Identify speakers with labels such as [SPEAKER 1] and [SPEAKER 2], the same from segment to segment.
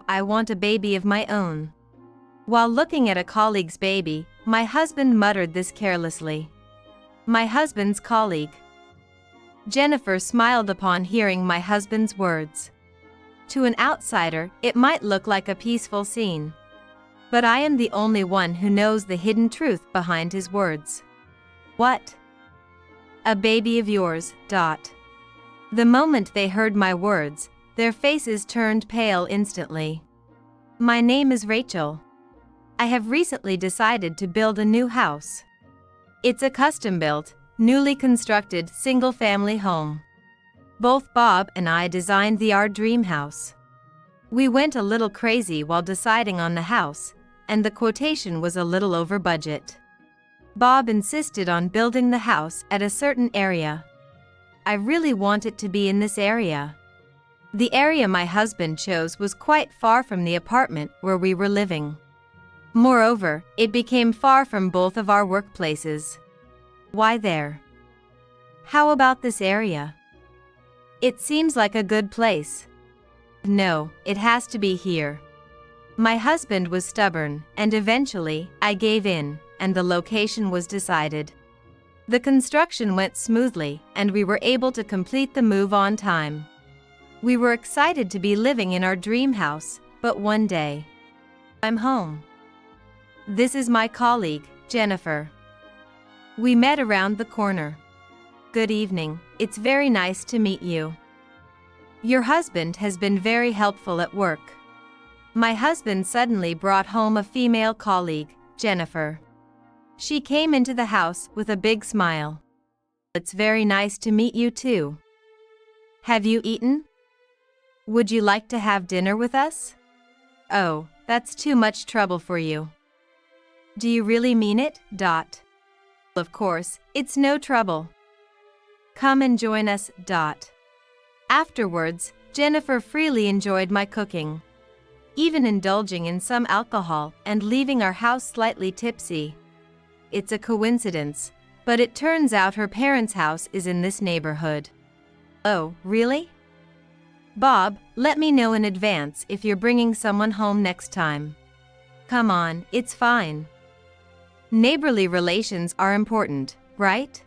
[SPEAKER 1] I want a baby of my own." While looking at a colleague's baby, my husband muttered this carelessly. My husband's colleague. Jennifer smiled upon hearing my husband's words. To an outsider, it might look like a peaceful scene. But I am the only one who knows the hidden truth behind his words. What? A baby of yours, dot. The moment they heard my words, their faces turned pale instantly. My name is Rachel. I have recently decided to build a new house. It's a custom-built, newly constructed single-family home. Both Bob and I designed our dream house. We went a little crazy while deciding on the house, and the quotation was a little over budget. Bob insisted on building the house at a certain area. I really want it to be in this area. The area my husband chose was quite far from the apartment where we were living. Moreover, it became far from both of our workplaces. Why there? How about this area? It seems like a good place. No, it has to be here. My husband was stubborn, and eventually, I gave in, and the location was decided. The construction went smoothly, and we were able to complete the move on time. We were excited to be living in our dream house, but one day, I'm home. This is my colleague, Jennifer. We met around the corner. Good evening, it's very nice to meet you. Your husband has been very helpful at work. My husband suddenly brought home a female colleague, Jennifer. She came into the house with a big smile. It's very nice to meet you too. Have you eaten? Would you like to have dinner with us? Oh, that's too much trouble for you. Do you really mean it, dot? Of course, it's no trouble. Come and join us, dot. Afterwards, Jennifer freely enjoyed my cooking, even indulging in some alcohol and leaving our house slightly tipsy. It's a coincidence, but it turns out her parents' house is in this neighborhood. Oh, really? Bob, let me know in advance if you're bringing someone home next time. Come on, it's fine. Neighborly relations are important, right?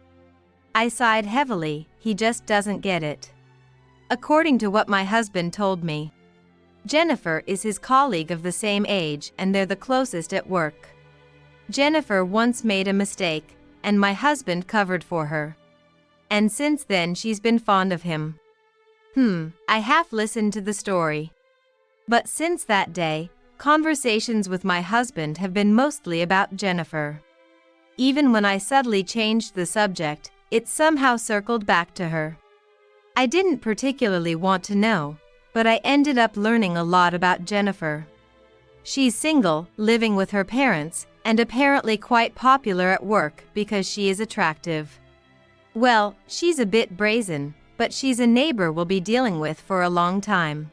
[SPEAKER 1] I sighed heavily, he just doesn't get it. According to what my husband told me, Jennifer is his colleague of the same age and they're the closest at work. Jennifer once made a mistake, and my husband covered for her. And since then she's been fond of him. I half listened to the story. But since that day, conversations with my husband have been mostly about Jennifer. Even when I subtly changed the subject, it somehow circled back to her. I didn't particularly want to know, but I ended up learning a lot about Jennifer. She's single, living with her parents, and apparently quite popular at work because she is attractive. Well, she's a bit brazen, but she's a neighbor we'll be dealing with for a long time.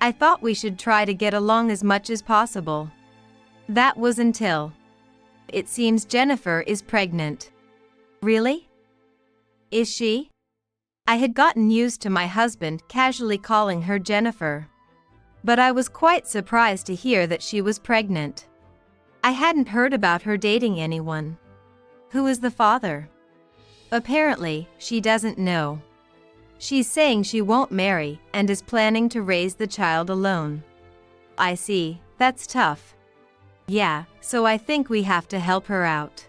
[SPEAKER 1] I thought we should try to get along as much as possible. That was until it seems Jennifer is pregnant. Really? Is she? I had gotten used to my husband casually calling her Jennifer. But I was quite surprised to hear that she was pregnant. I hadn't heard about her dating anyone. Who is the father? Apparently, she doesn't know. She's saying she won't marry and is planning to raise the child alone. I see, that's tough. Yeah, so I think we have to help her out.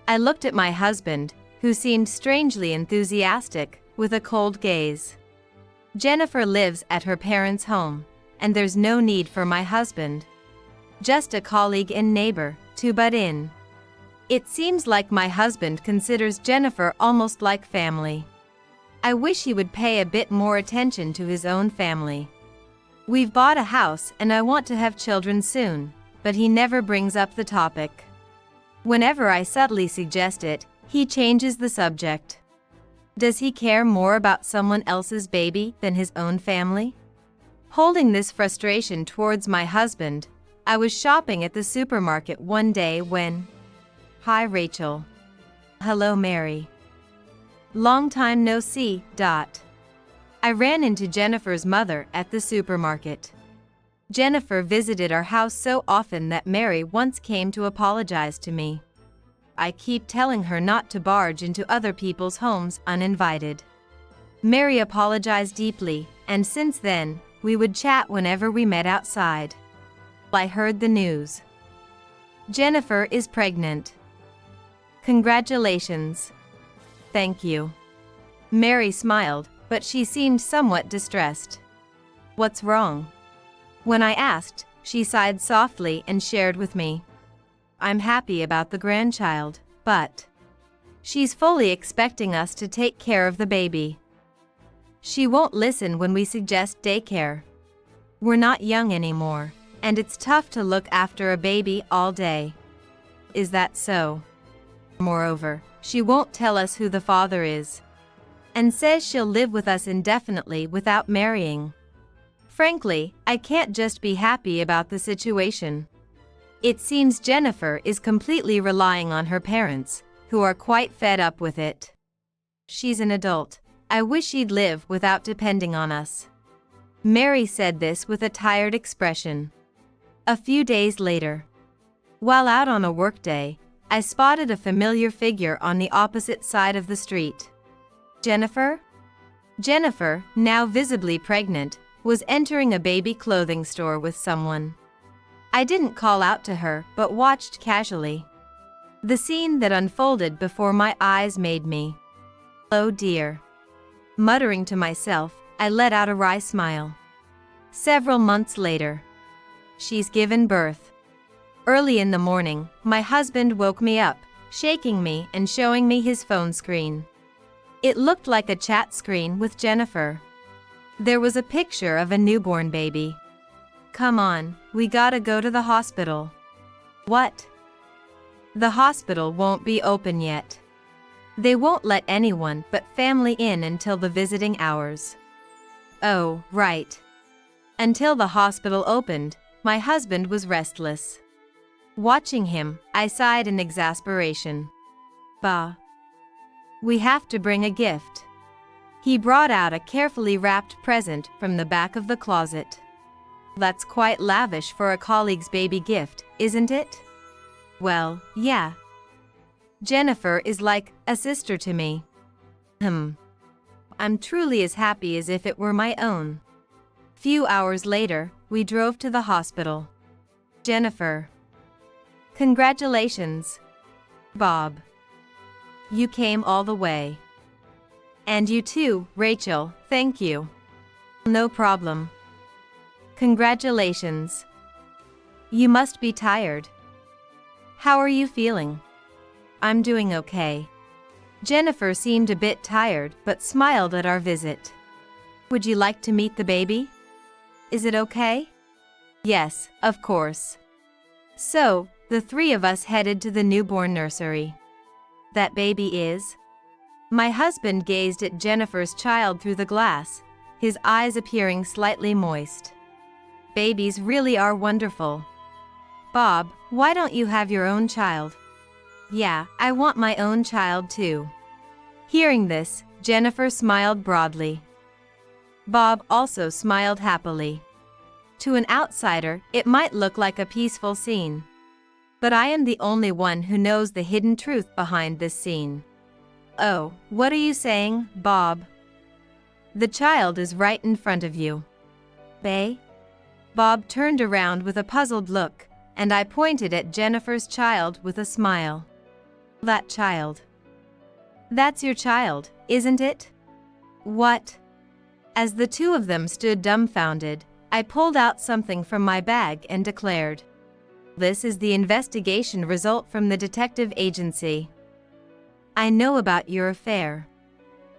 [SPEAKER 1] I looked at my husband, who seemed strangely enthusiastic, with a cold gaze. Jennifer lives at her parents' home, and there's no need for my husband. Just a colleague and neighbor, to butt in. It seems like my husband considers Jennifer almost like family. I wish he would pay a bit more attention to his own family. We've bought a house and I want to have children soon, but he never brings up the topic. Whenever I subtly suggest it, he changes the subject. Does he care more about someone else's baby than his own family? Holding this frustration towards my husband, I was shopping at the supermarket one day when... Hi Rachel. Hello Mary. Long time no see, dot. I ran into Jennifer's mother at the supermarket. Jennifer visited our house so often that Mary once came to apologize to me. I keep telling her not to barge into other people's homes uninvited. Mary apologized deeply, and since then, we would chat whenever we met outside. I heard the news. Jennifer is pregnant. Congratulations. Thank you. Mary smiled, but she seemed somewhat distressed. What's wrong? When I asked, she sighed softly and shared with me. I'm happy about the grandchild, but she's fully expecting us to take care of the baby. She won't listen when we suggest daycare. We're not young anymore, and it's tough to look after a baby all day. Is that so? Moreover, she won't tell us who the father is, and says she'll live with us indefinitely without marrying. Frankly, I can't just be happy about the situation. It seems Jennifer is completely relying on her parents, who are quite fed up with it. She's an adult. I wish she'd live without depending on us. Mary said this with a tired expression. A few days later, while out on a workday, I spotted a familiar figure on the opposite side of the street. Jennifer? Jennifer, now visibly pregnant, was entering a baby clothing store with someone. I didn't call out to her, but watched casually. The scene that unfolded before my eyes made me, oh dear. Muttering to myself, I let out a wry smile. Several months later, she's given birth. Early in the morning, my husband woke me up, shaking me and showing me his phone screen. It looked like a chat screen with Jennifer. There was a picture of a newborn baby. Come on, we gotta go to the hospital. What? The hospital won't be open yet. They won't let anyone but family in until the visiting hours. Oh, right. Until the hospital opened, my husband was restless. Watching him, I sighed in exasperation. Bah. We have to bring a gift. He brought out a carefully wrapped present from the back of the closet. That's quite lavish for a colleague's baby gift, isn't it? Well, yeah. Jennifer is like a sister to me. I'm truly as happy as if it were my own. Few hours later, we drove to the hospital. Jennifer. Congratulations. Bob. You came all the way. And you too, Rachel, thank you. No problem. Congratulations. You must be tired. How are you feeling? I'm doing okay. Jennifer seemed a bit tired but smiled at our visit. Would you like to meet the baby? Is it okay? Yes, of course. So, the three of us headed to the newborn nursery. That baby is? My husband gazed at Jennifer's child through the glass, his eyes appearing slightly moist. Babies really are wonderful. Bob, why don't you have your own child? Yeah, I want my own child too. Hearing this, Jennifer smiled broadly. Bob also smiled happily. To an outsider, it might look like a peaceful scene. But I am the only one who knows the hidden truth behind this scene. Oh, what are you saying, Bob? The child is right in front of you. Bae? Bob turned around with a puzzled look, and I pointed at Jennifer's child with a smile. That child. That's your child, isn't it? What? As the two of them stood dumbfounded, I pulled out something from my bag and declared, "This is the investigation result from the detective agency. I know about your affair."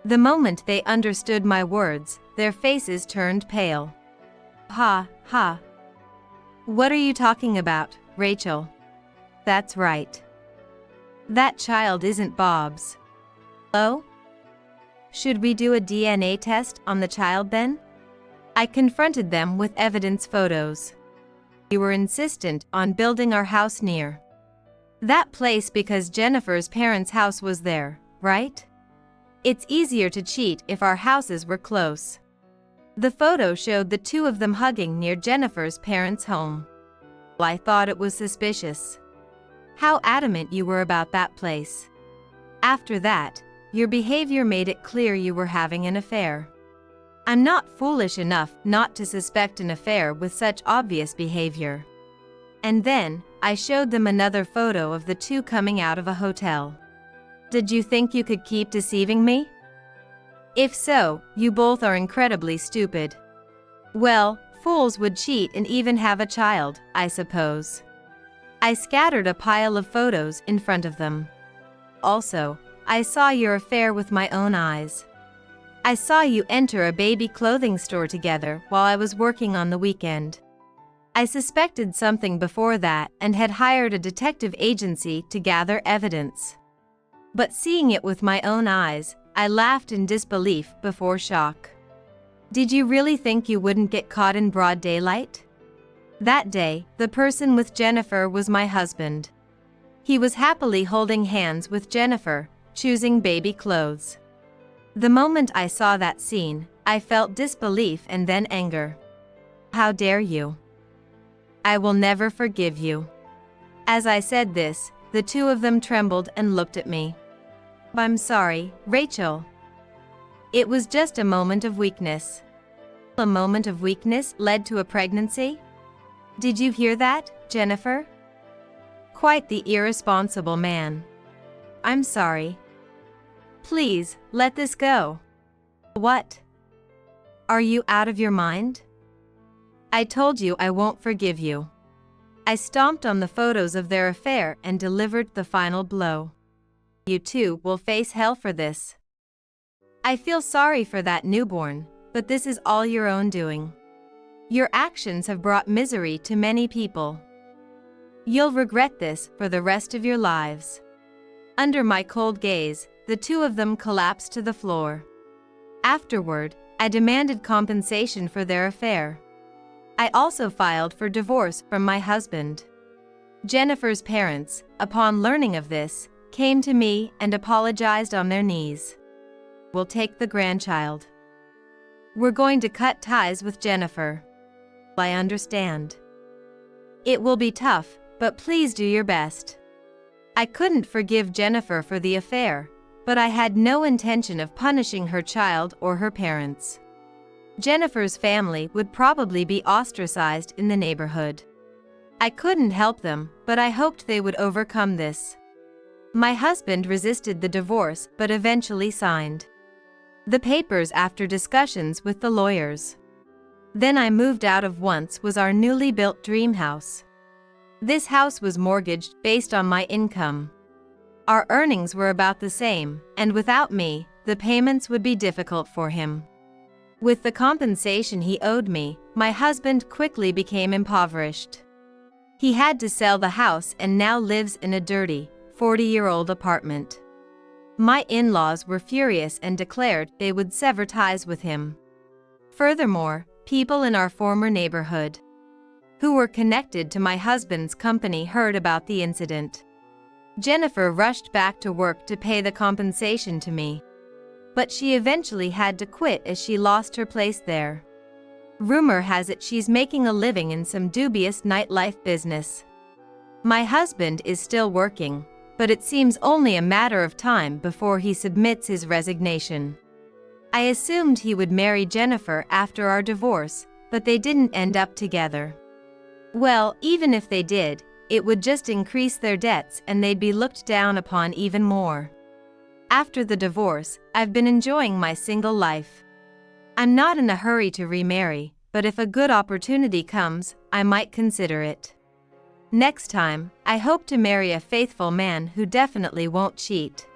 [SPEAKER 1] The moment they understood my words, their faces turned pale. Ha, ha. What are you talking about, Rachel? That's right. That child isn't Bob's. Oh? Should we do a DNA test on the child then? I confronted them with evidence photos. We were insistent on building our house near that place because Jennifer's parents' house was there, right? It's easier to cheat if our houses were close. The photo showed the two of them hugging near Jennifer's parents' home. I thought it was suspicious. How adamant you were about that place. After that, your behavior made it clear you were having an affair. I'm not foolish enough not to suspect an affair with such obvious behavior. And then, I showed them another photo of the two coming out of a hotel. Did you think you could keep deceiving me? If so, you both are incredibly stupid. Well, fools would cheat and even have a child, I suppose. I scattered a pile of photos in front of them. Also, I saw your affair with my own eyes. I saw you enter a baby clothing store together while I was working on the weekend. I suspected something before that and had hired a detective agency to gather evidence. But seeing it with my own eyes, I laughed in disbelief before shock. Did you really think you wouldn't get caught in broad daylight? That day, the person with Jennifer was my husband. He was happily holding hands with Jennifer, choosing baby clothes. The moment I saw that scene, I felt disbelief and then anger. How dare you? I will never forgive you. As I said this, the two of them trembled and looked at me. I'm sorry, Rachel. It was just a moment of weakness. A moment of weakness led to a pregnancy? Did you hear that, Jennifer? Quite the irresponsible man. I'm sorry. Please, let this go. What? Are you out of your mind? I told you I won't forgive you. I stomped on the photos of their affair and delivered the final blow. You two will face hell for this. I feel sorry for that newborn, but this is all your own doing. Your actions have brought misery to many people. You'll regret this for the rest of your lives. Under my cold gaze, the two of them collapsed to the floor. Afterward, I demanded compensation for their affair. I also filed for divorce from my husband. Jennifer's parents, upon learning of this, came to me and apologized on their knees. We'll take the grandchild. We're going to cut ties with Jennifer. I understand. It will be tough, but please do your best. I couldn't forgive Jennifer for the affair, but I had no intention of punishing her child or her parents. Jennifer's family would probably be ostracized in the neighborhood. I couldn't help them, but I hoped they would overcome this. My husband resisted the divorce but eventually signed the papers after discussions with the lawyers. Then I moved out of once was our newly built dream house. This house was mortgaged based on my income. Our earnings were about the same, and without me, the payments would be difficult for him. With the compensation he owed me, my husband quickly became impoverished. He had to sell the house and now lives in a dirty, 40-year-old apartment. My in-laws were furious and declared they would sever ties with him. Furthermore, people in our former neighborhood who were connected to my husband's company heard about the incident. Jennifer rushed back to work to pay the compensation to me, but she eventually had to quit as she lost her place there. Rumor has it she's making a living in some dubious nightlife business. My husband is still working, but it seems only a matter of time before he submits his resignation. I assumed he would marry Jennifer after our divorce, but they didn't end up together. Well, even if they did, it would just increase their debts and they'd be looked down upon even more. After the divorce, I've been enjoying my single life. I'm not in a hurry to remarry, but if a good opportunity comes, I might consider it. Next time, I hope to marry a faithful man who definitely won't cheat.